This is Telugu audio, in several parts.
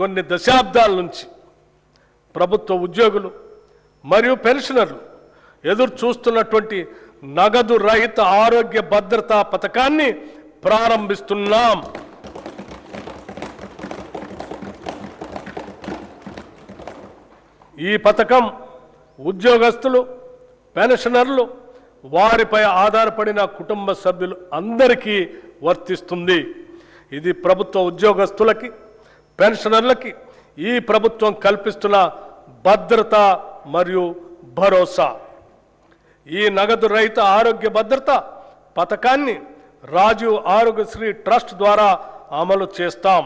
కొన్ని దశాబ్దాల నుంచి ప్రభుత్వ ఉద్యోగులు మరియు పెన్షనర్లు ఎదురు చూస్తున్నటువంటి నగదు రహిత ఆరోగ్య భద్రతా పథకాన్ని ప్రారంభిస్తున్నాం. ఈ పథకం ఉద్యోగస్తులు, పెన్షనర్లు, వారిపై ఆధారపడిన కుటుంబ సభ్యులు అందరికీ వర్తిస్తుంది. ఇది ప్రభుత్వ ఉద్యోగస్తులకి, పెన్షనర్లకి ఈ ప్రభుత్వం కల్పిస్తున్న భద్రత మరియు భరోసా. ఈ నగదు రహిత ఆరోగ్య భద్రత పథకాన్ని రాజీవ్ ఆరోగ్యశ్రీ ట్రస్ట్ ద్వారా అమలు చేస్తాం.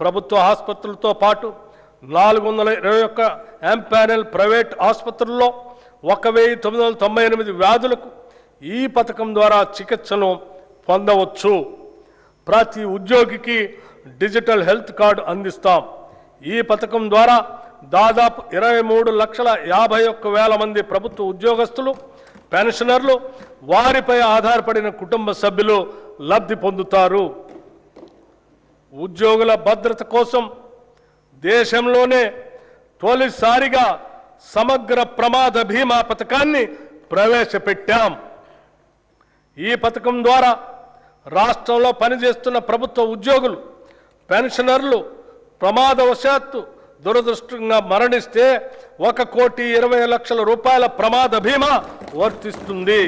ప్రభుత్వ ఆసుపత్రులతో పాటు 421 ఎంపానెల్ ప్రైవేట్ ఆసుపత్రుల్లో 1998 వ్యాధులకు ఈ పథకం ద్వారా చికిత్సను పొందవచ్చు. ప్రతి ఉద్యోగికి డిజిటల్ హెల్త్ కార్డు అందిస్తాం. ఈ పథకం ద్వారా దాదాపు 23,51,000 మంది ప్రభుత్వ ఉద్యోగస్తులు, పెన్షనర్లు, వారిపై ఆధారపడిన కుటుంబ సభ్యులు లబ్ధి పొందుతారు. ఉద్యోగుల భద్రత కోసం దేశంలోనే తొలిసారిగా సమగ్ర ప్రమాద బీమా పథకాన్ని ప్రవేశపెట్టాం. ఈ పథకం ద్వారా రాష్ట్రంలో పనిచేస్తున్న ప్రభుత్వ ఉద్యోగులు, పెన్షనర్లు ప్రమాదవశాత్తు దురదృష్టంగా మరణిస్తే 1,20,00,000 రూపాయల ప్రమాద బీమా వర్తిస్తుంది.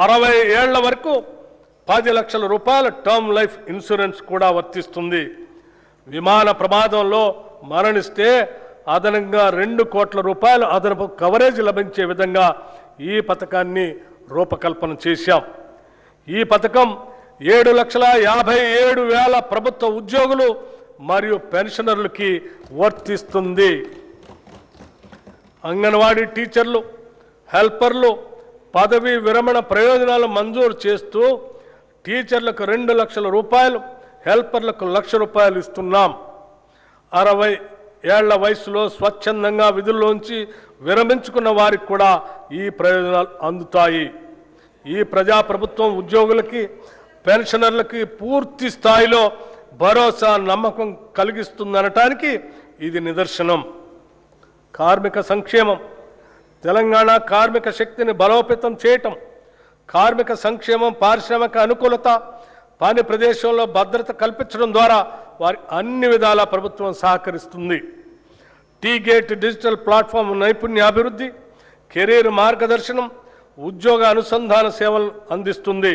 60 ఏళ్ల వరకు 10 లక్షల రూపాయల టర్మ్ లైఫ్ ఇన్సూరెన్స్ కూడా వర్తిస్తుంది. విమాన ప్రమాదంలో మరణిస్తే అదనంగా 2 కోట్ల రూపాయలు అదనపు కవరేజ్ లభించే విధంగా ఈ పథకాన్ని రూపకల్పన చేశాం. ఈ పథకం 7,57,000 ప్రభుత్వ ఉద్యోగులు మరియు పెన్షనర్లకి వర్తిస్తుంది. అంగన్వాడీ టీచర్లు, హెల్పర్లు పదవీ విరమణ ప్రయోజనాలు మంజూరు చేస్తూ టీచర్లకు 2 లక్షల రూపాయలు, హెల్పర్లకు 1,00,000 రూపాయలు ఇస్తున్నాం. 60 ఏళ్ల వయసులో స్వచ్ఛందంగా విధుల్లోంచి విరమించుకున్న వారికి కూడా ఈ ప్రయోజనాలు అందుతాయి. ఈ ప్రజాప్రభుత్వం ఉద్యోగులకి, పెన్షనర్లకి పూర్తి స్థాయిలో భరోసా, నమ్మకం కలిగిస్తుందనటానికి ఇది నిదర్శనం. కార్మిక సంక్షేమం. తెలంగాణ కార్మిక శక్తిని బలోపేతం చేయటం, కార్మిక సంక్షేమం, పారిశ్రామిక అనుకూలత, పని ప్రదేశంలో భద్రత కల్పించడం ద్వారా వారి అన్ని విధాల ప్రభుత్వం సహకరిస్తుంది. టీ-గేట్ డిజిటల్ ప్లాట్ఫామ్ నైపుణ్యాభివృద్ధి, కెరీర్ మార్గదర్శనం, ఉద్యోగ అనుసంధాన సేవలు అందిస్తుంది.